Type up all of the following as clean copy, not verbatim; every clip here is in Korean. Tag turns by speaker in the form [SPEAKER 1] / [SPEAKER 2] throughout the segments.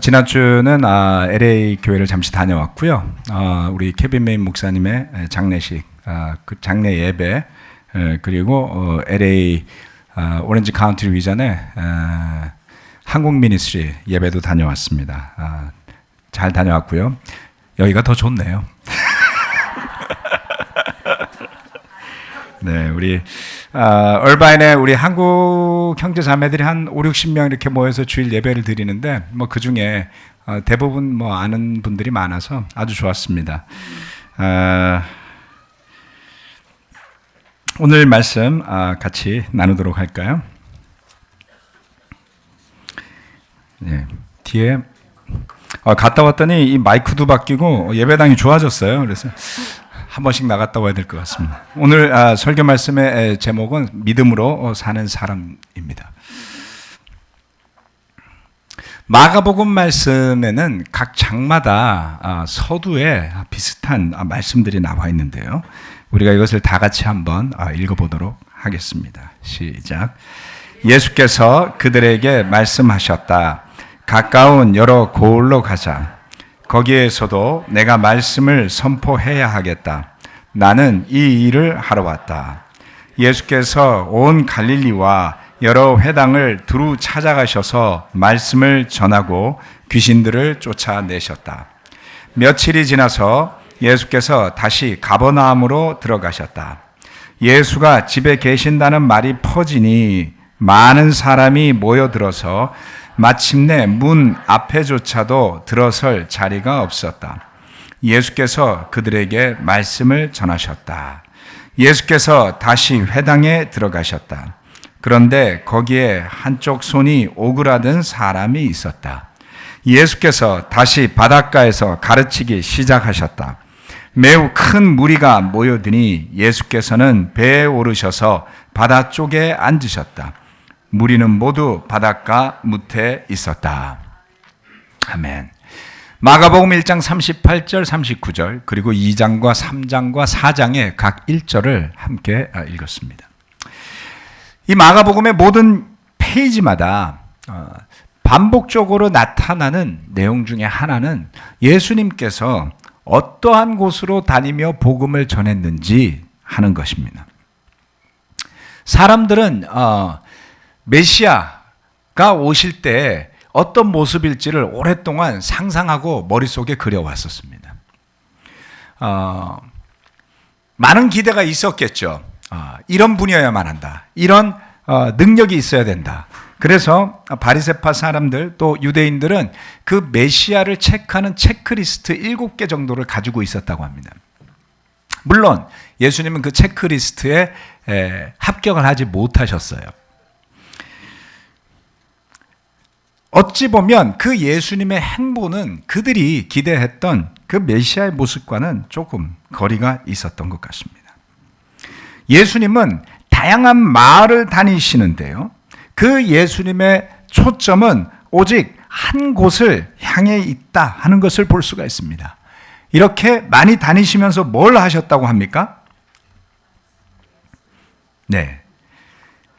[SPEAKER 1] 지난주는 LA 교회를 잠시 다녀왔고요. 우리 케빈 메인 목사님의 장례식, 그 장례 예배, 그리고 LA 오렌지 카운티 위전의 한국 미니스트리 예배도 다녀왔습니다. 잘 다녀왔고요. 여기가 더 좋네요. 네, 우리 얼바인에 우리 한국 형제 자매들이 한 5, 60명 이렇게 모여서 주일 예배를 드리는데 그 중에 대부분 아는 분들이 많아서 아주 좋았습니다. 오늘 말씀 같이 나누도록 할까요? 네, 뒤에 갔다 왔더니 이 마이크도 바뀌고 예배당이 좋아졌어요. 그래서 한 번씩 나갔다 와야 될 것 같습니다. 오늘 설교 말씀의 제목은 믿음으로 사는 사람입니다. 마가복음 말씀에는 각 장마다 서두에 비슷한 말씀들이 나와 있는데요. 우리가 이것을 다 같이 한번 읽어보도록 하겠습니다. 시작. 예수께서 그들에게 말씀하셨다. 가까운 여러 고을로 가자. 거기에서도 내가 말씀을 선포해야 하겠다. 나는 이 일을 하러 왔다. 예수께서 온 갈릴리와 여러 회당을 두루 찾아가셔서 말씀을 전하고 귀신들을 쫓아내셨다. 며칠이 지나서 예수께서 다시 가버나움으로 들어가셨다. 예수가 집에 계신다는 말이 퍼지니 많은 사람이 모여들어서 마침내 문 앞에조차도 들어설 자리가 없었다. 예수께서 그들에게 말씀을 전하셨다. 예수께서 다시 회당에 들어가셨다. 그런데 거기에 한쪽 손이 오그라든 사람이 있었다. 예수께서 다시 바닷가에서 가르치기 시작하셨다. 매우 큰 무리가 모여드니 예수께서는 배에 오르셔서 바다 쪽에 앉으셨다. 무리는 모두 바닷가 무태에 있었다. 아멘. 마가복음 1장 38절 39절 그리고 2장과 3장과 4장의 각 1절을 함께 읽었습니다. 이 마가복음의 모든 페이지마다 반복적으로 나타나는 내용 중에 하나는 예수님께서 어떠한 곳으로 다니며 복음을 전했는지 하는 것입니다. 사람들은 메시아가 오실 때 어떤 모습일지를 오랫동안 상상하고 머릿속에 그려왔었습니다. 많은 기대가 있었겠죠. 이런 분이어야만 한다. 이런 능력이 있어야 된다. 그래서 바리새파 사람들 또 유대인들은 그 메시아를 체크하는 체크리스트 7개 정도를 가지고 있었다고 합니다. 물론 예수님은 그 체크리스트에 합격을 하지 못하셨어요. 어찌 보면 그 예수님의 행보는 그들이 기대했던 그 메시아의 모습과는 조금 거리가 있었던 것 같습니다. 예수님은 다양한 마을을 다니시는데요. 그 예수님의 초점은 오직 한 곳을 향해 있다 하는 것을 볼 수가 있습니다. 이렇게 많이 다니시면서 뭘 하셨다고 합니까? 네.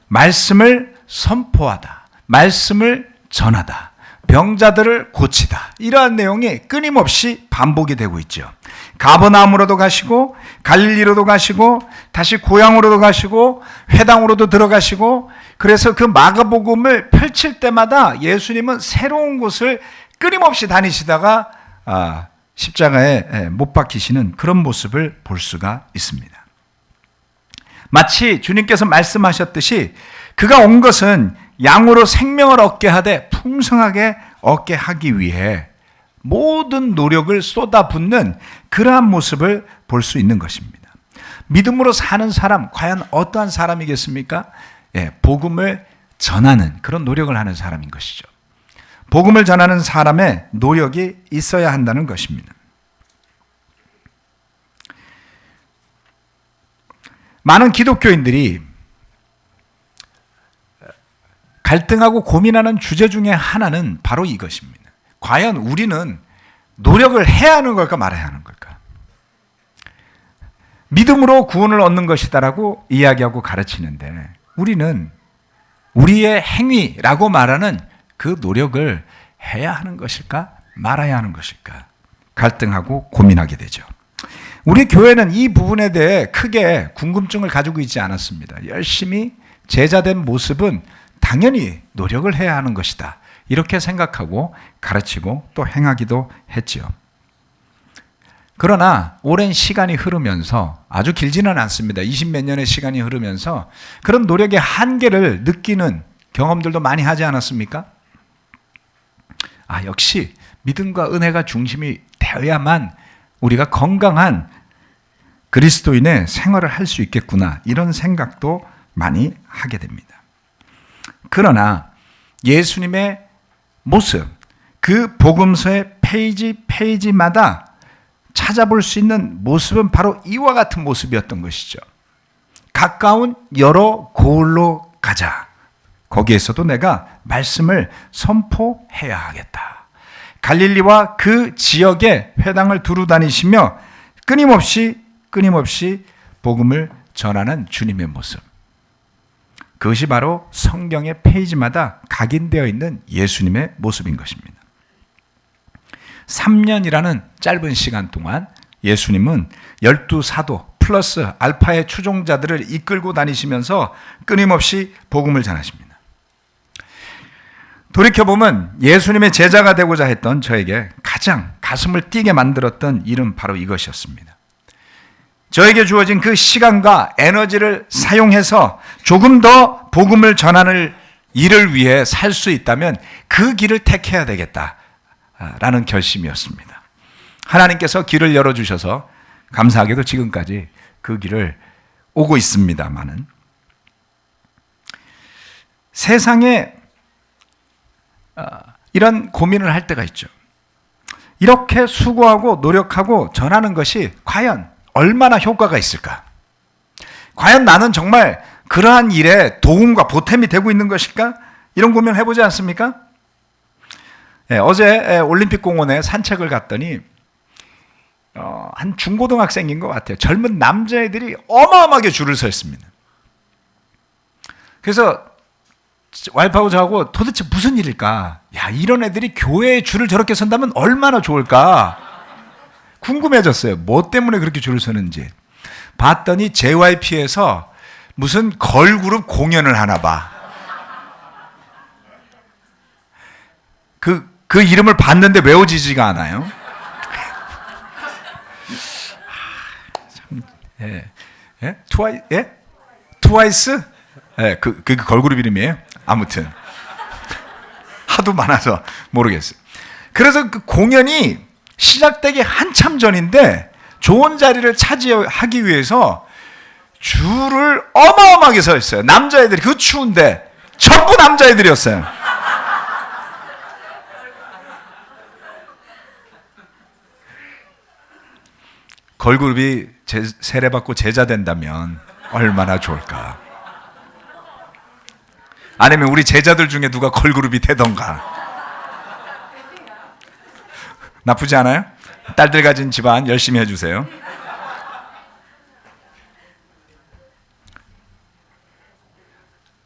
[SPEAKER 1] 말씀을 선포하다. 말씀을 전하다. 병자들을 고치다. 이러한 내용이 끊임없이 반복이 되고 있죠. 가버나움으로도 가시고 갈릴리로도 가시고 다시 고향으로도 가시고 회당으로도 들어가시고 그래서 그 마가복음을 펼칠 때마다 예수님은 새로운 곳을 끊임없이 다니시다가 십자가에 못 박히시는 그런 모습을 볼 수가 있습니다. 마치 주님께서 말씀하셨듯이 그가 온 것은 양으로 생명을 얻게 하되 풍성하게 얻게 하기 위해 모든 노력을 쏟아붓는 그러한 모습을 볼 수 있는 것입니다. 믿음으로 사는 사람, 과연 어떠한 사람이겠습니까? 복음을 전하는 그런 노력을 하는 사람인 것이죠. 복음을 전하는 사람의 노력이 있어야 한다는 것입니다. 많은 기독교인들이 갈등하고 고민하는 주제 중에 하나는 바로 이것입니다. 과연 우리는 노력을 해야 하는 걸까 말아야 하는 걸까? 믿음으로 구원을 얻는 것이다라고 이야기하고 가르치는데 우리는 우리의 행위라고 말하는 그 노력을 해야 하는 것일까? 말아야 하는 것일까? 갈등하고 고민하게 되죠. 우리 교회는 이 부분에 대해 크게 궁금증을 가지고 있지 않았습니다. 열심히 제자된 모습은 당연히 노력을 해야 하는 것이다. 이렇게 생각하고 가르치고 또 행하기도 했지요. 그러나 오랜 시간이 흐르면서, 아주 길지는 않습니다. 20몇 년의 시간이 흐르면서 그런 노력의 한계를 느끼는 경험들도 많이 하지 않았습니까? 역시 믿음과 은혜가 중심이 되어야만 우리가 건강한 그리스도인의 생활을 할 수 있겠구나, 이런 생각도 많이 하게 됩니다. 그러나 예수님의 모습, 그 복음서의 페이지마다 찾아볼 수 있는 모습은 바로 이와 같은 모습이었던 것이죠. 가까운 여러 고을로 가자. 거기에서도 내가 말씀을 선포해야 하겠다. 갈릴리와 그 지역에 회당을 두루 다니시며 끊임없이 복음을 전하는 주님의 모습. 그것이 바로 성경의 페이지마다 각인되어 있는 예수님의 모습인 것입니다. 3년이라는 짧은 시간 동안 예수님은 12사도 플러스 알파의 추종자들을 이끌고 다니시면서 끊임없이 복음을 전하십니다. 돌이켜보면 예수님의 제자가 되고자 했던 저에게 가장 가슴을 뛰게 만들었던 일은 바로 이것이었습니다. 저에게 주어진 그 시간과 에너지를 사용해서 조금 더 복음을 전하는 일을 위해 살 수 있다면 그 길을 택해야 되겠다라는 결심이었습니다. 하나님께서 길을 열어주셔서 감사하게도 지금까지 그 길을 오고 있습니다만은, 세상에 이런 고민을 할 때가 있죠. 이렇게 수고하고 노력하고 전하는 것이 과연 얼마나 효과가 있을까? 과연 나는 정말 그러한 일에 도움과 보탬이 되고 있는 것일까? 이런 고민을 해보지 않습니까? 어제 올림픽공원에 산책을 갔더니 한 중고등학생인 것 같아요. 젊은 남자애들이 어마어마하게 줄을 서 있습니다. 그래서 와이프하고 저하고 도대체 무슨 일일까? 이런 애들이 교회에 줄을 저렇게 선다면 얼마나 좋을까? 궁금해졌어요. 뭐 때문에 그렇게 줄을 서는지. 봤더니 JYP에서 무슨 걸그룹 공연을 하나 봐. 그 이름을 봤는데 외워지지가 않아요. 트와이스? 그 걸그룹 이름이에요? 아무튼 하도 많아서 모르겠어요. 그래서 그 공연이 시작되기 한참 전인데 좋은 자리를 차지하기 위해서 줄을 어마어마하게 서 있어요. 남자애들이, 그 추운데 전부 남자애들이었어요. 걸그룹이 세례받고 제자 된다면 얼마나 좋을까. 아니면 우리 제자들 중에 누가 걸그룹이 되던가. 나쁘지 않아요? 딸들 가진 집안 열심히 해주세요.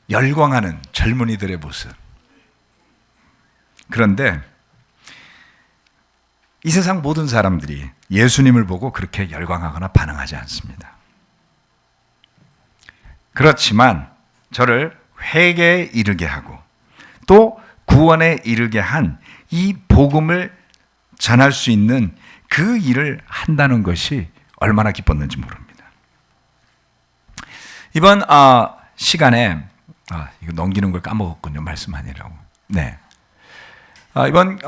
[SPEAKER 1] 열광하는 젊은이들의 모습. 그런데 이 세상 모든 사람들이 예수님을 보고 그렇게 열광하거나 반응하지 않습니다. 그렇지만 저를 회개에 이르게 하고 또 구원에 이르게 한 이 복음을 전할 수 있는 그 일을 한다는 것이 얼마나 기뻤는지 모릅니다. 이번 시간에 이거 넘기는 걸 까먹었군요. 말씀하느라고. 네. 이번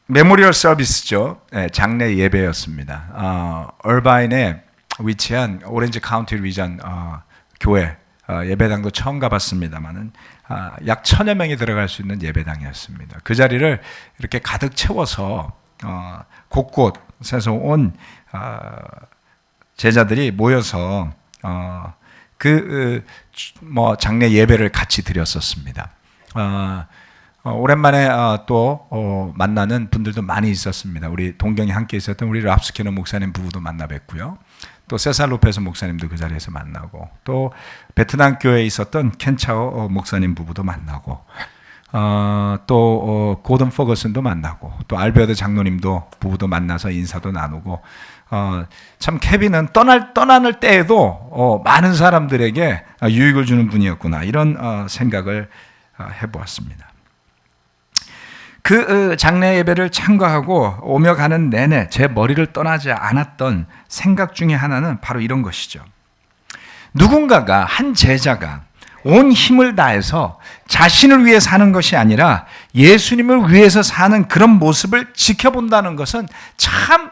[SPEAKER 1] 메모리얼 서비스죠. 네, 장례 예배였습니다. 얼바인에 위치한 오렌지 카운티 리전 교회 예배당도 처음 가봤습니다만은 약 1000여 명이 들어갈 수 있는 예배당이었습니다. 그 자리를 이렇게 가득 채워서 곳곳에서 온 제자들이 모여서 장례 예배를 같이 드렸었습니다. 오랜만에 또 만나는 분들도 많이 있었습니다. 우리 동경에 함께 있었던 우리 랍스케너 목사님 부부도 만나 뵙고요. 또 세살 로페스 목사님도 그 자리에서 만나고, 또 베트남 교회에 있었던 켄차오 목사님 부부도 만나고, 또 고든 퍼거슨도 만나고 또 알베르트 장로님도 부부도 만나서 인사도 나누고 참 케빈은 떠나는 때에도 많은 사람들에게 유익을 주는 분이었구나 이런 생각을 해보았습니다. 그 장례 예배를 참가하고 오며 가는 내내 제 머리를 떠나지 않았던 생각 중에 하나는 바로 이런 것이죠. 누군가가 한 제자가 온 힘을 다해서 자신을 위해 사는 것이 아니라 예수님을 위해서 사는 그런 모습을 지켜본다는 것은 참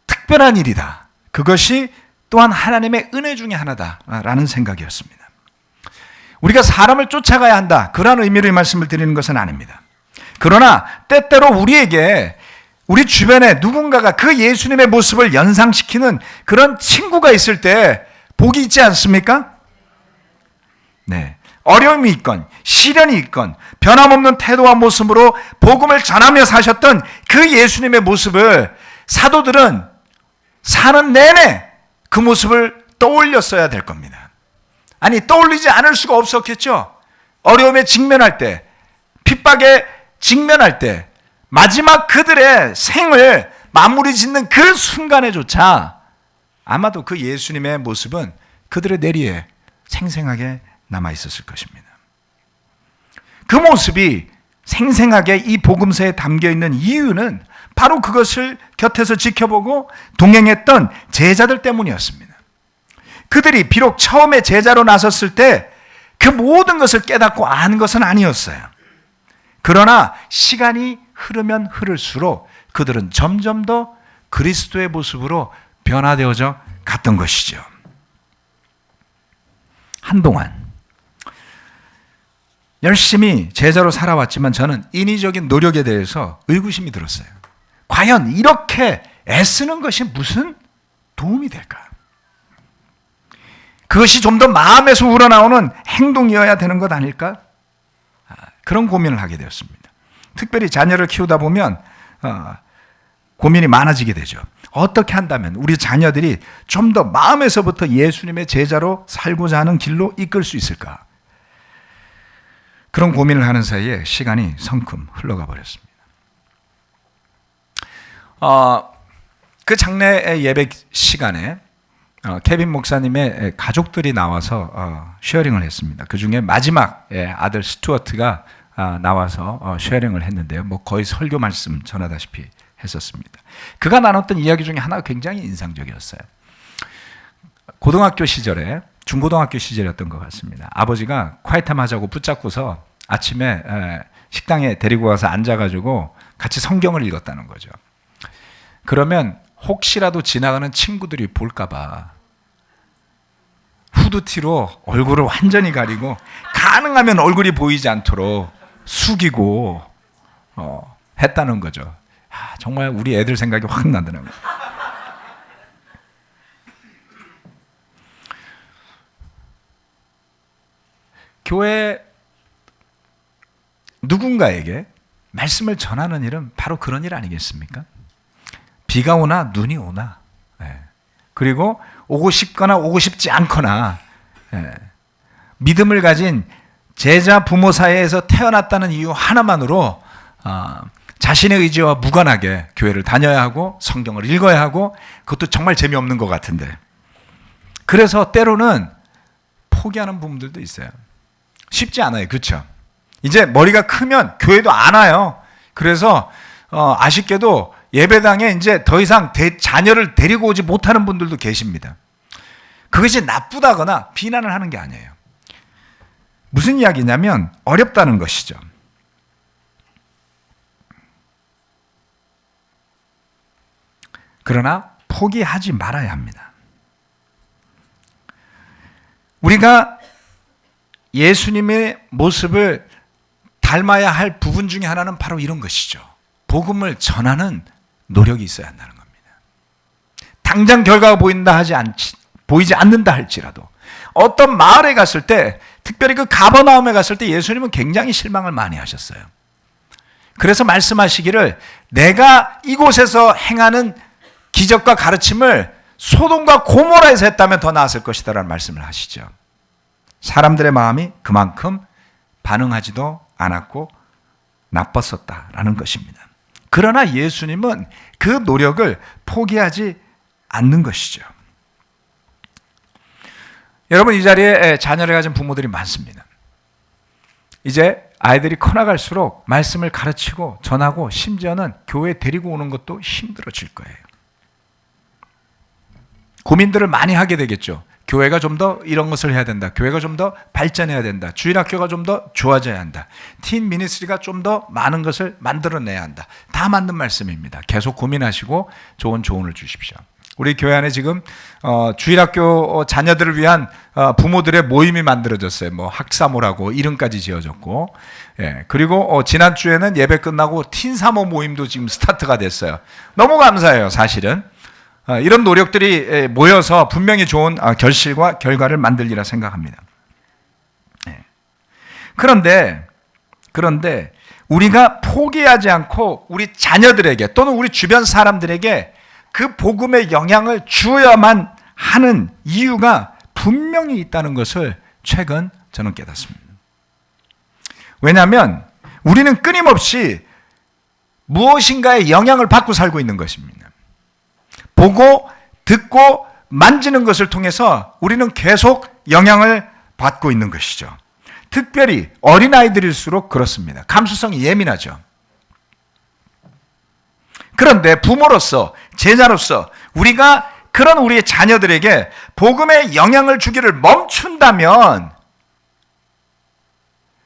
[SPEAKER 1] 특별한 일이다. 그것이 또한 하나님의 은혜 중에 하나다라는 생각이었습니다. 우리가 사람을 쫓아가야 한다. 그런 의미로 이 말씀을 드리는 것은 아닙니다. 그러나 때때로 우리에게 우리 주변에 누군가가 그 예수님의 모습을 연상시키는 그런 친구가 있을 때 복이 있지 않습니까? 네. 어려움이 있건 시련이 있건 변함없는 태도와 모습으로 복음을 전하며 사셨던 그 예수님의 모습을 사도들은 사는 내내 그 모습을 떠올렸어야 될 겁니다. 아니 떠올리지 않을 수가 없었겠죠. 어려움에 직면할 때, 핍박에 직면할 때, 마지막 그들의 생을 마무리 짓는 그 순간에조차 아마도 그 예수님의 모습은 그들의 내리에 생생하게 남아 있었을 것입니다. 그 모습이 생생하게 이 복음서에 담겨 있는 이유는 바로 그것을 곁에서 지켜보고 동행했던 제자들 때문이었습니다. 그들이 비록 처음에 제자로 나섰을 때 그 모든 것을 깨닫고 아는 것은 아니었어요. 그러나 시간이 흐르면 흐를수록 그들은 점점 더 그리스도의 모습으로 변화되어져 갔던 것이죠. 한동안 열심히 제자로 살아왔지만 저는 인위적인 노력에 대해서 의구심이 들었어요. 과연 이렇게 애쓰는 것이 무슨 도움이 될까? 그것이 좀 더 마음에서 우러나오는 행동이어야 되는 것 아닐까? 그런 고민을 하게 되었습니다. 특별히 자녀를 키우다 보면 고민이 많아지게 되죠. 어떻게 한다면 우리 자녀들이 좀 더 마음에서부터 예수님의 제자로 살고자 하는 길로 이끌 수 있을까? 그런 고민을 하는 사이에 시간이 성큼 흘러가 버렸습니다. 그 장례 예배 시간에 케빈 목사님의 가족들이 나와서 쉐어링을 했습니다. 그 중에 마지막 아들 스튜어트가 나와서 쉐어링을 했는데요. 뭐 거의 설교 말씀 전하다시피 했었습니다. 그가 나눴던 이야기 중에 하나가 굉장히 인상적이었어요. 고등학교 시절에, 중고등학교 시절이었던 것 같습니다. 아버지가 콰이타임 하자고 붙잡고서 아침에 식당에 데리고 가서 앉아가지고 같이 성경을 읽었다는 거죠. 그러면 혹시라도 지나가는 친구들이 볼까봐 후드티로 얼굴을 완전히 가리고 가능하면 얼굴이 보이지 않도록 숙이고 했다는 거죠. 정말 우리 애들 생각이 확 나더라고요. 교회 누군가에게 말씀을 전하는 일은 바로 그런 일 아니겠습니까? 비가 오나 눈이 오나, 그리고 오고 싶거나 오고 싶지 않거나, 믿음을 가진 제자 부모 사이에서 태어났다는 이유 하나만으로 자신의 의지와 무관하게 교회를 다녀야 하고 성경을 읽어야 하고, 그것도 정말 재미없는 것 같은데, 그래서 때로는 포기하는 부분들도 있어요. 쉽지 않아요. 그렇죠? 이제 머리가 크면 교회도 안 와요. 그래서 아쉽게도 예배당에 이제 더 이상 자녀를 데리고 오지 못하는 분들도 계십니다. 그것이 나쁘다거나 비난을 하는 게 아니에요. 무슨 이야기냐면 어렵다는 것이죠. 그러나 포기하지 말아야 합니다. 우리가 예수님의 모습을 닮아야 할 부분 중에 하나는 바로 이런 것이죠. 복음을 전하는 노력이 있어야 한다는 겁니다. 당장 결과가 보이지 않는다 할지라도 어떤 마을에 갔을 때, 특별히 그 가버나움에 갔을 때 예수님은 굉장히 실망을 많이 하셨어요. 그래서 말씀하시기를 내가 이곳에서 행하는 기적과 가르침을 소돔과 고모라에서 했다면 더 나았을 것이다라는 말씀을 하시죠. 사람들의 마음이 그만큼 반응하지도 않았고 나빴었다라는 것입니다. 그러나 예수님은 그 노력을 포기하지 않는 것이죠. 여러분, 이 자리에 자녀를 가진 부모들이 많습니다. 이제 아이들이 커나갈수록 말씀을 가르치고 전하고 심지어는 교회에 데리고 오는 것도 힘들어질 거예요. 고민들을 많이 하게 되겠죠. 교회가 좀 더 이런 것을 해야 된다. 교회가 좀 더 발전해야 된다. 주일학교가 좀 더 좋아져야 한다. 팀 미니스트리가 좀 더 많은 것을 만들어내야 한다. 다 맞는 말씀입니다. 계속 고민하시고 좋은 조언을 주십시오. 우리 교회 안에 지금 주일학교 자녀들을 위한 부모들의 모임이 만들어졌어요. 뭐 학사모라고 이름까지 지어졌고, 예, 그리고 지난주에는 예배 끝나고 틴사모 모임도 지금 스타트가 됐어요. 너무 감사해요, 사실은. 이런 노력들이 모여서 분명히 좋은 결실과 결과를 만들리라 생각합니다. 그런데 우리가 포기하지 않고 우리 자녀들에게 또는 우리 주변 사람들에게 그 복음의 영향을 주어야만 하는 이유가 분명히 있다는 것을 최근 저는 깨닫습니다. 왜냐하면 우리는 끊임없이 무엇인가의 영향을 받고 살고 있는 것입니다. 보고 듣고 만지는 것을 통해서 우리는 계속 영향을 받고 있는 것이죠. 특별히 어린아이들일수록 그렇습니다. 감수성이 예민하죠. 그런데 부모로서, 제자로서 우리가 그런 우리의 자녀들에게 복음의 영향을 주기를 멈춘다면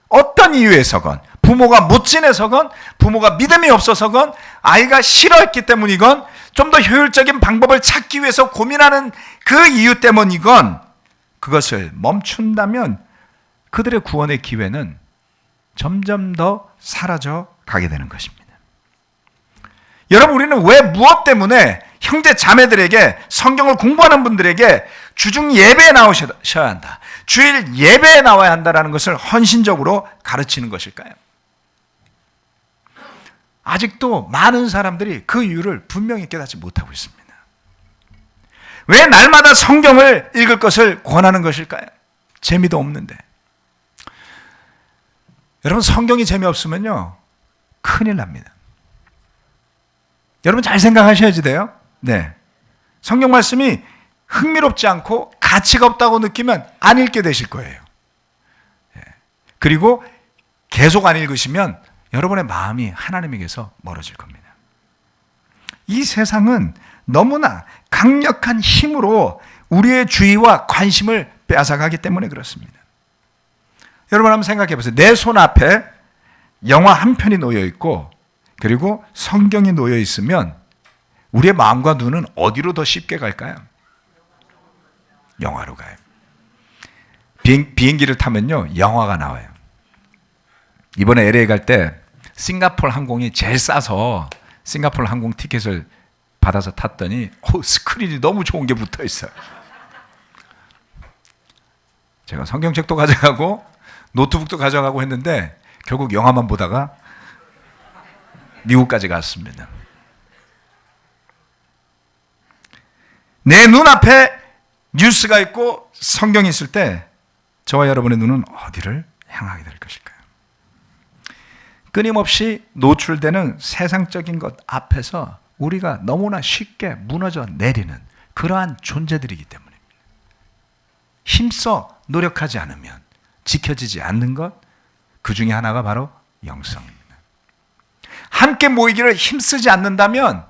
[SPEAKER 1] 어떤 이유에서건, 부모가 못 지내서건, 부모가 믿음이 없어서건, 아이가 싫어했기 때문이건, 좀 더 효율적인 방법을 찾기 위해서 고민하는 그 이유 때문이건, 그것을 멈춘다면 그들의 구원의 기회는 점점 더 사라져 가게 되는 것입니다. 여러분, 우리는 왜 무엇 때문에 형제 자매들에게, 성경을 공부하는 분들에게 주중 예배에 나오셔야 한다, 주일 예배에 나와야 한다는 것을 헌신적으로 가르치는 것일까요? 아직도 많은 사람들이 그 이유를 분명히 깨닫지 못하고 있습니다. 왜 날마다 성경을 읽을 것을 권하는 것일까요? 재미도 없는데. 여러분, 성경이 재미없으면요, 큰일 납니다. 여러분, 잘 생각하셔야지 돼요. 네. 성경 말씀이 흥미롭지 않고 가치가 없다고 느끼면 안 읽게 되실 거예요. 그리고 계속 안 읽으시면 여러분의 마음이 하나님에게서 멀어질 겁니다. 이 세상은 너무나 강력한 힘으로 우리의 주의와 관심을 빼앗아가기 때문에 그렇습니다. 여러분, 한번 생각해 보세요. 내 손 앞에 영화 한 편이 놓여 있고 그리고 성경이 놓여 있으면 우리의 마음과 눈은 어디로 더 쉽게 갈까요? 영화로 가요. 비행기를 타면요, 영화가 나와요. 이번에 LA 갈 때 싱가포르 항공이 제일 싸서 싱가포르 항공 티켓을 받아서 탔더니 스크린이 너무 좋은 게 붙어 있어요. 제가 성경책도 가져가고 노트북도 가져가고 했는데 결국 영화만 보다가 미국까지 갔습니다. 내 눈앞에 뉴스가 있고 성경이 있을 때 저와 여러분의 눈은 어디를 향하게 될 것일까요? 끊임없이 노출되는 세상적인 것 앞에서 우리가 너무나 쉽게 무너져 내리는 그러한 존재들이기 때문입니다. 힘써 노력하지 않으면 지켜지지 않는 것, 그 중에 하나가 바로 영성입니다. 함께 모이기를 힘쓰지 않는다면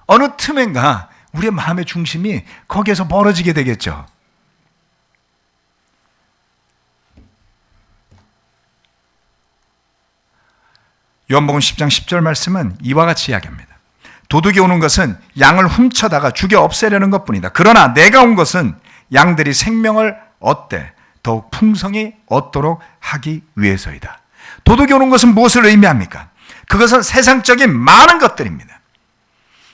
[SPEAKER 1] 어느 틈엔가 우리의 마음의 중심이 거기에서 멀어지게 되겠죠. 요한복음 10장 10절 말씀은 이와 같이 이야기합니다. 도둑이 오는 것은 양을 훔쳐다가 죽여 없애려는 것뿐이다. 그러나 내가 온 것은 양들이 생명을 얻되 더욱 풍성히 얻도록 하기 위해서이다. 도둑이 오는 것은 무엇을 의미합니까? 그것은 세상적인 많은 것들입니다.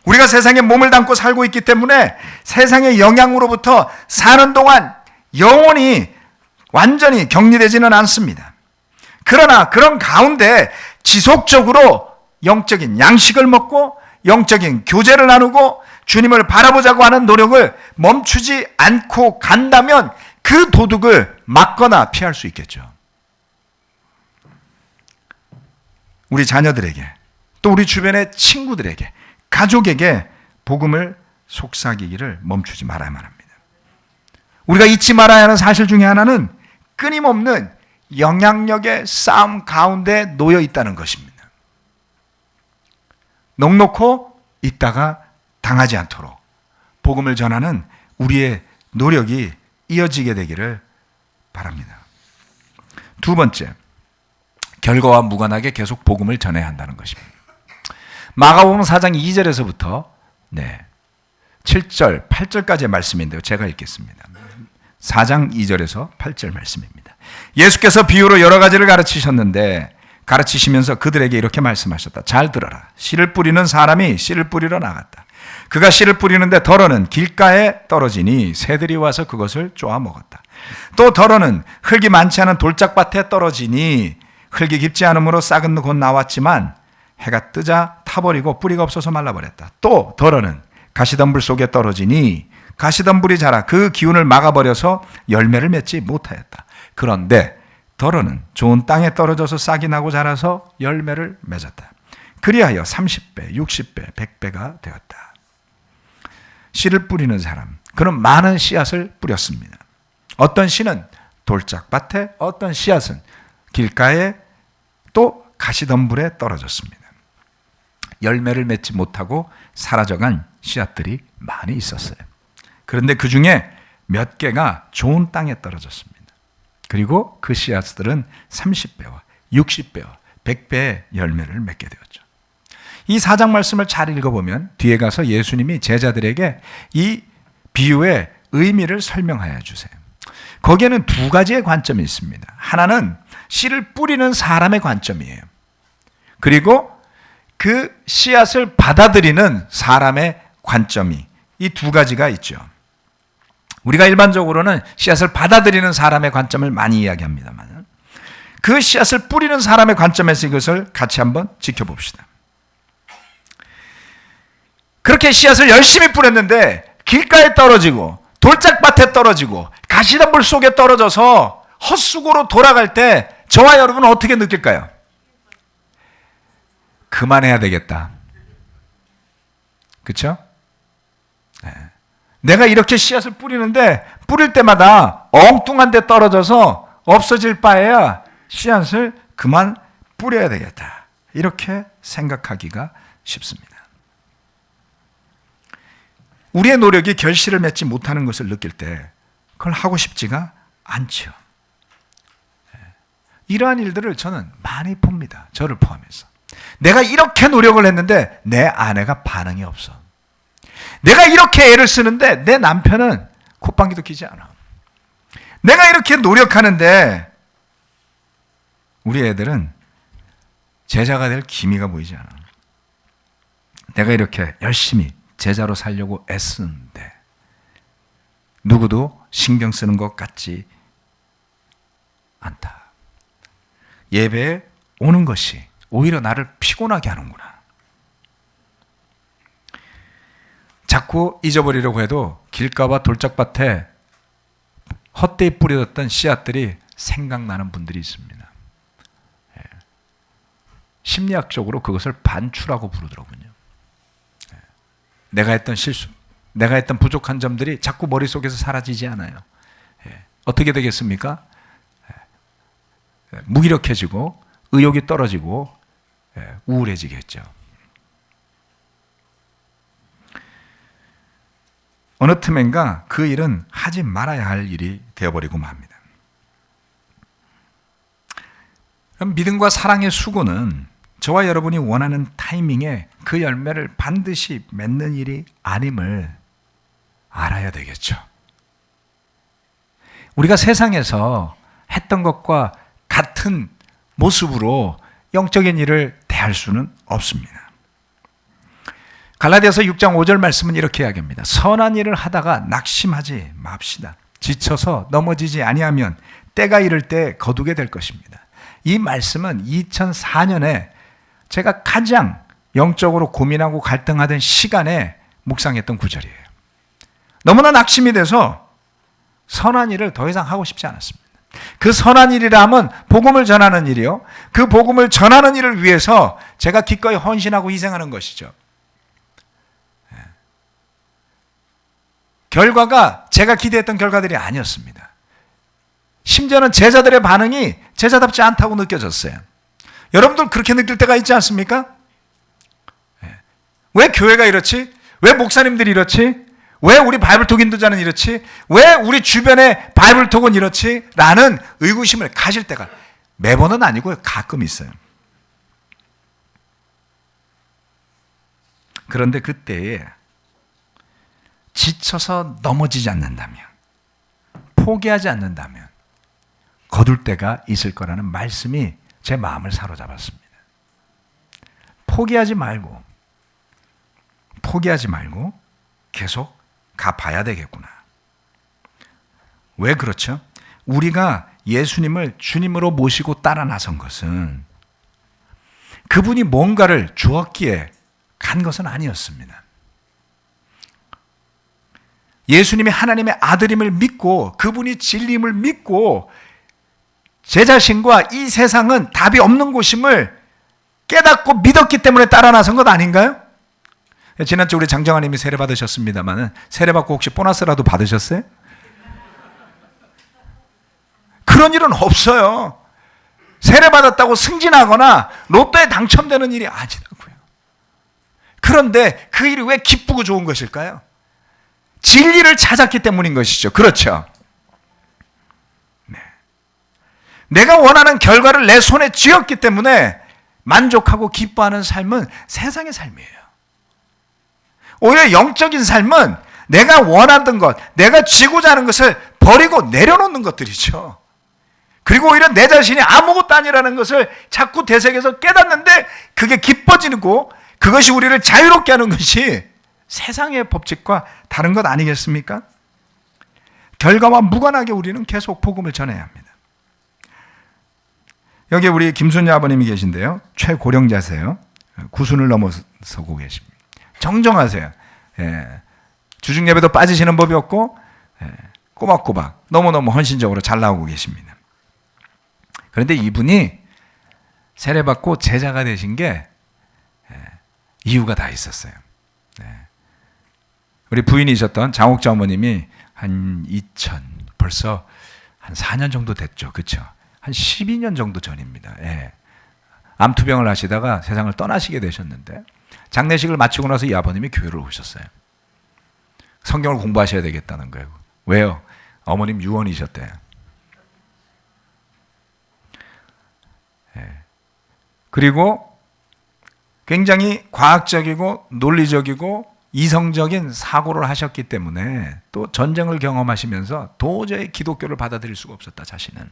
[SPEAKER 1] 우리가 세상에 몸을 담고 살고 있기 때문에 세상의 영향으로부터 사는 동안 영원히 완전히 격리되지는 않습니다. 그러나 그런 가운데 지속적으로 영적인 양식을 먹고 영적인 교제를 나누고 주님을 바라보자고 하는 노력을 멈추지 않고 간다면 그 도둑을 막거나 피할 수 있겠죠. 우리 자녀들에게, 또 우리 주변의 친구들에게, 가족에게 복음을 속삭이기를 멈추지 말아야만 합니다. 우리가 잊지 말아야 하는 사실 중에 하나는 끊임없는 영향력의 싸움 가운데 놓여 있다는 것입니다. 넉넉고 있다가 당하지 않도록 복음을 전하는 우리의 노력이 이어지게 되기를 바랍니다. 두 번째, 결과와 무관하게 계속 복음을 전해야 한다는 것입니다. 마가복음 4장 2절에서부터 7절, 8절까지의 말씀인데요. 제가 읽겠습니다. 4장 2절에서 8절 말씀입니다. 예수께서 비유로 여러 가지를 가르치시면서 그들에게 이렇게 말씀하셨다. 잘 들어라. 씨를 뿌리는 사람이 씨를 뿌리러 나갔다. 그가 씨를 뿌리는데 덜어는 길가에 떨어지니 새들이 와서 그것을 쪼아 먹었다. 또 덜어는 흙이 많지 않은 돌짝밭에 떨어지니 흙이 깊지 않으므로 싹은 곧 나왔지만 해가 뜨자 타버리고 뿌리가 없어서 말라버렸다. 또 덜어는 가시덤불 속에 떨어지니 가시덤불이 자라 그 기운을 막아버려서 열매를 맺지 못하였다. 그런데 덜어는 좋은 땅에 떨어져서 싹이 나고 자라서 열매를 맺었다. 그리하여 30배, 60배, 100배가 되었다. 씨를 뿌리는 사람, 그는 많은 씨앗을 뿌렸습니다. 어떤 씨는 돌짝밭에, 어떤 씨앗은 길가에, 또 가시덤불에 떨어졌습니다. 열매를 맺지 못하고 사라져간 씨앗들이 많이 있었어요. 그런데 그 중에 몇 개가 좋은 땅에 떨어졌습니다. 그리고 그 씨앗들은 30배와 60배와 100배의 열매를 맺게 되었죠. 이 4장 말씀을 잘 읽어보면 뒤에 가서 예수님이 제자들에게 이 비유의 의미를 설명하여 주세요. 거기에는 두 가지의 관점이 있습니다. 하나는 씨를 뿌리는 사람의 관점이에요. 그리고 그 씨앗을 받아들이는 사람의 관점이, 이 두 가지가 있죠. 우리가 일반적으로는 씨앗을 받아들이는 사람의 관점을 많이 이야기합니다만, 그 씨앗을 뿌리는 사람의 관점에서 이것을 같이 한번 지켜봅시다. 그렇게 씨앗을 열심히 뿌렸는데 길가에 떨어지고 돌짝밭에 떨어지고 가시덤불 속에 떨어져서 헛수고로 돌아갈 때 저와 여러분은 어떻게 느낄까요? 그만해야 되겠다. 그렇죠? 네. 내가 이렇게 씨앗을 뿌리는데 뿌릴 때마다 엉뚱한 데 떨어져서 없어질 바에야 씨앗을 그만 뿌려야 되겠다. 이렇게 생각하기가 쉽습니다. 우리의 노력이 결실을 맺지 못하는 것을 느낄 때 그걸 하고 싶지가 않죠. 이러한 일들을 저는 많이 봅니다. 저를 포함해서. 내가 이렇게 노력을 했는데 내 아내가 반응이 없어. 내가 이렇게 애를 쓰는데 내 남편은 콧방귀도 끼지 않아. 내가 이렇게 노력하는데 우리 애들은 제자가 될 기미가 보이지 않아. 내가 이렇게 열심히 제자로 살려고 애쓰는데 누구도 신경 쓰는 것 같지 않다. 예배에 오는 것이 오히려 나를 피곤하게 하는구나. 자꾸 잊어버리려고 해도 길가와 돌짝밭에 헛되이 뿌려졌던 씨앗들이 생각나는 분들이 있습니다. 심리학적으로 그것을 반추라고 부르더라고요. 내가 했던 실수, 내가 했던 부족한 점들이 자꾸 머릿속에서 사라지지 않아요. 어떻게 되겠습니까? 무기력해지고 의욕이 떨어지고 우울해지겠죠. 어느 틈엔가 그 일은 하지 말아야 할 일이 되어버리고 맙니다. 그럼 믿음과 사랑의 수고는 저와 여러분이 원하는 타이밍에 그 열매를 반드시 맺는 일이 아님을 알아야 되겠죠. 우리가 세상에서 했던 것과 같은 모습으로 영적인 일을 대할 수는 없습니다. 갈라디아서 6장 5절 말씀은 이렇게 이야기합니다. 선한 일을 하다가 낙심하지 맙시다. 지쳐서 넘어지지 아니하면 때가 이를 때 거두게 될 것입니다. 이 말씀은 2004년에 제가 가장 영적으로 고민하고 갈등하던 시간에 묵상했던 구절이에요. 너무나 낙심이 돼서 선한 일을 더 이상 하고 싶지 않았습니다. 그 선한 일이라 하면 복음을 전하는 일이요. 그 복음을 전하는 일을 위해서 제가 기꺼이 헌신하고 희생하는 것이죠. 결과가 제가 기대했던 결과들이 아니었습니다. 심지어는 제자들의 반응이 제자답지 않다고 느껴졌어요. 여러분들 그렇게 느낄 때가 있지 않습니까? 왜 교회가 이렇지? 왜 목사님들이 이렇지? 왜 우리 바이블톡 인도자는 이렇지? 왜 우리 주변의 바이블톡은 이렇지? 라는 의구심을 가질 때가 매번은 아니고요. 가끔 있어요. 그런데 그때에 지쳐서 넘어지지 않는다면, 포기하지 않는다면 거둘 때가 있을 거라는 말씀이 제 마음을 사로잡았습니다. 포기하지 말고 계속 가봐야 되겠구나. 왜 그렇죠? 우리가 예수님을 주님으로 모시고 따라 나선 것은 그분이 뭔가를 주었기에 간 것은 아니었습니다. 예수님이 하나님의 아들임을 믿고 그분이 진리임을 믿고 제 자신과 이 세상은 답이 없는 곳임을 깨닫고 믿었기 때문에 따라 나선 것 아닌가요? 지난주 우리 장정아님이 세례 받으셨습니다만 세례 받고 혹시 보너스라도 받으셨어요? 그런 일은 없어요. 세례 받았다고 승진하거나 로또에 당첨되는 일이 아니라고요. 그런데 그 일이 왜 기쁘고 좋은 것일까요? 진리를 찾았기 때문인 것이죠. 그렇죠? 네. 내가 원하는 결과를 내 손에 쥐었기 때문에 만족하고 기뻐하는 삶은 세상의 삶이에요. 오히려 영적인 삶은 내가 원하던 것, 내가 쥐고자 하는 것을 버리고 내려놓는 것들이죠. 그리고 오히려 내 자신이 아무것도 아니라는 것을 자꾸 되새겨서 깨닫는데 그게 기뻐지고 그것이 우리를 자유롭게 하는 것이 세상의 법칙과 다른 것 아니겠습니까? 결과와 무관하게 우리는 계속 복음을 전해야 합니다. 여기 우리 김순희 아버님이 계신데요. 최고령자세요. 90을 넘어서고 계십니다. 정정하세요. 예. 주중예배도 빠지시는 법이 없고 꼬박꼬박 너무너무 헌신적으로 잘 나오고 계십니다. 그런데 이분이 세례받고 제자가 되신 게 이유가 다 있었어요. 우리 부인이셨던 장옥자 어머님이 한 2000, 벌써 한 4년 정도 됐죠. 그렇죠? 한 12년 정도 전입니다. 예. 암투병을 하시다가 세상을 떠나시게 되셨는데 장례식을 마치고 나서 이 아버님이 교회를 오셨어요. 성경을 공부하셔야 되겠다는 거예요. 왜요? 어머님 유언이셨대요. 예. 그리고 굉장히 과학적이고 논리적이고 이성적인 사고를 하셨기 때문에 또 전쟁을 경험하시면서 도저히 기독교를 받아들일 수가 없었다, 자신은.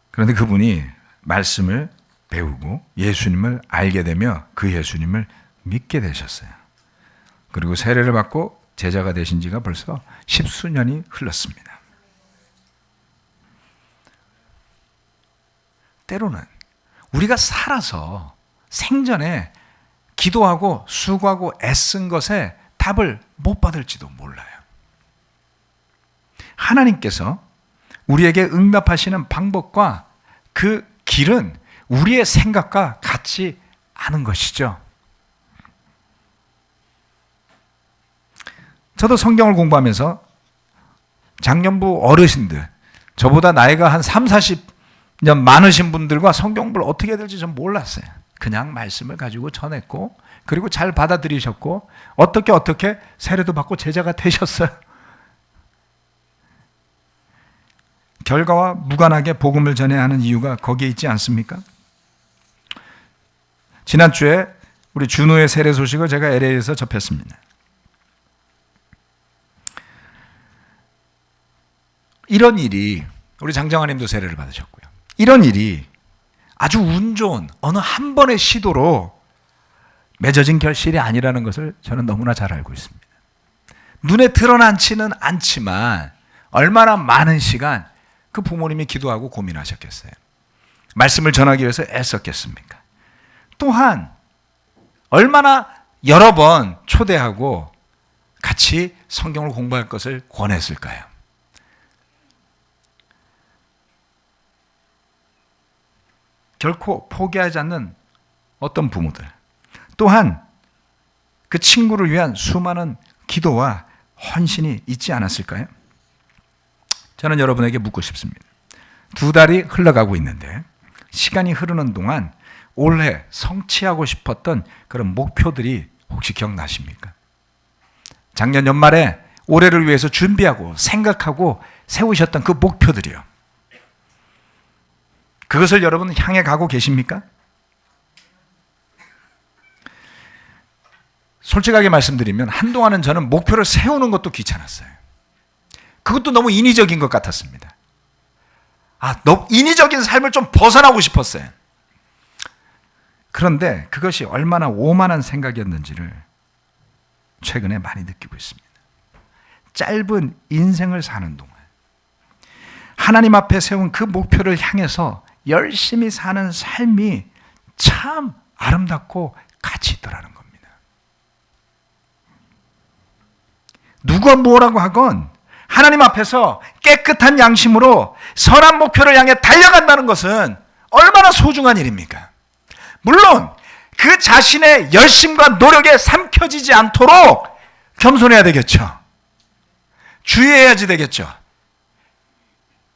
[SPEAKER 1] 그런데 그분이 말씀을 배우고 예수님을 알게 되며 그 예수님을 믿게 되셨어요. 그리고 세례를 받고 제자가 되신 지가 벌써 10수년이 흘렀습니다. 때로는 우리가 살아서 생전에 기도하고 수고하고 애쓴 것에 답을 못 받을지도 몰라요. 하나님께서 우리에게 응답하시는 방법과 그 길은 우리의 생각과 같지 않은 것이죠. 저도 성경을 공부하면서 장년부 어르신들, 저보다 나이가 한 3, 40년 많으신 분들과 성경 공부를 어떻게 해야 될지 전 몰랐어요. 그냥 말씀을 가지고 전했고 그리고 잘 받아들이셨고 어떻게 세례도 받고 제자가 되셨어요. 결과와 무관하게 복음을 전해야 하는 이유가 거기에 있지 않습니까? 지난주에 우리 준우의 세례 소식을 제가 LA에서 접했습니다. 이런 일이, 우리 장정아님도 세례를 받으셨고요. 이런 일이 아주 운 좋은 어느 한 번의 시도로 맺어진 결실이 아니라는 것을 저는 너무나 잘 알고 있습니다. 눈에 드러나지는 않지만 얼마나 많은 시간 그 부모님이 기도하고 고민하셨겠어요. 말씀을 전하기 위해서 애썼겠습니까? 또한 얼마나 여러 번 초대하고 같이 성경을 공부할 것을 권했을까요? 결코 포기하지 않는 어떤 부모들, 또한 그 친구를 위한 수많은 기도와 헌신이 있지 않았을까요? 저는 여러분에게 묻고 싶습니다. 2달이 흘러가고 있는데 시간이 흐르는 동안 올해 성취하고 싶었던 그런 목표들이 혹시 기억나십니까? 작년 연말에 올해를 위해서 준비하고 생각하고 세우셨던 그 목표들이요. 그것을 여러분 향해 가고 계십니까? 솔직하게 말씀드리면 한동안은 저는 목표를 세우는 것도 귀찮았어요. 그것도 너무 인위적인 것 같았습니다. 너무 인위적인 삶을 좀 벗어나고 싶었어요. 그런데 그것이 얼마나 오만한 생각이었는지를 최근에 많이 느끼고 있습니다. 짧은 인생을 사는 동안 하나님 앞에 세운 그 목표를 향해서 열심히 사는 삶이 참 아름답고 가치 있더라는 겁니다. 누가 뭐라고 하건 하나님 앞에서 깨끗한 양심으로 선한 목표를 향해 달려간다는 것은 얼마나 소중한 일입니까? 물론 그 자신의 열심과 노력에 삼켜지지 않도록 겸손해야 되겠죠. 주의해야지 되겠죠.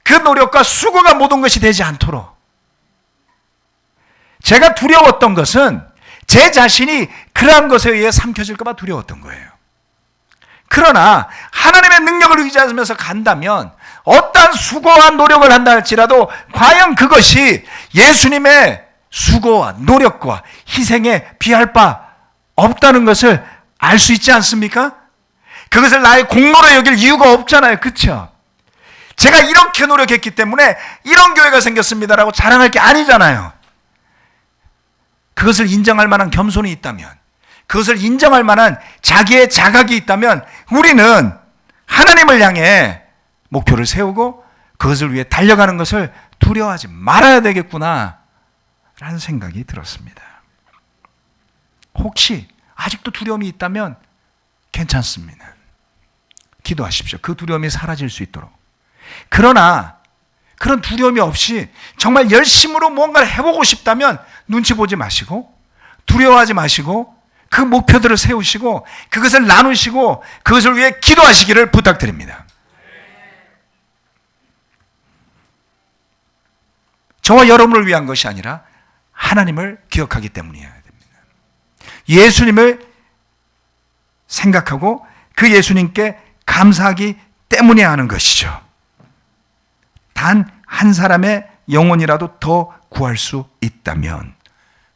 [SPEAKER 1] 그 노력과 수고가 모든 것이 되지 않도록. 제가 두려웠던 것은 제 자신이 그러한 것에 의해 삼켜질까 봐 두려웠던 거예요. 그러나 하나님의 능력을 의지하면서 간다면 어떠한 수고와 노력을 한다 할지라도 과연 그것이 예수님의 수고와 노력과 희생에 비할 바 없다는 것을 알 수 있지 않습니까? 그것을 나의 공로로 여길 이유가 없잖아요. 그렇죠? 제가 이렇게 노력했기 때문에 이런 교회가 생겼습니다라고 자랑할 게 아니잖아요. 그것을 인정할 만한 겸손이 있다면, 그것을 인정할 만한 자기의 자각이 있다면 우리는 하나님을 향해 목표를 세우고 그것을 위해 달려가는 것을 두려워하지 말아야 되겠구나 라는 생각이 들었습니다. 혹시 아직도 두려움이 있다면 괜찮습니다. 기도하십시오. 그 두려움이 사라질 수 있도록. 그러나 그런 두려움이 없이 정말 열심으로 뭔가를 해보고 싶다면 눈치 보지 마시고 두려워하지 마시고 그 목표들을 세우시고 그것을 나누시고 그것을 위해 기도하시기를 부탁드립니다. 저와 여러분을 위한 것이 아니라 하나님을 기억하기 때문이어야 됩니다. 예수님을 생각하고 그 예수님께 감사하기 때문에 하는 것이죠. 단 한 사람의 영혼이라도 더 구할 수 있다면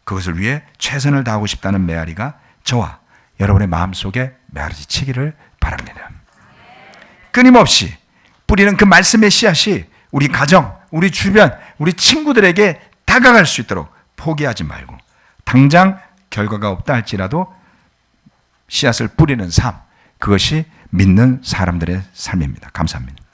[SPEAKER 1] 그것을 위해 최선을 다하고 싶다는 메아리가 저와 여러분의 마음속에 메아리치기를 바랍니다. 끊임없이 뿌리는 그 말씀의 씨앗이 우리 가정, 우리 주변, 우리 친구들에게 다가갈 수 있도록 포기하지 말고 당장 결과가 없다 할지라도 씨앗을 뿌리는 삶, 그것이 믿는 사람들의 삶입니다. 감사합니다.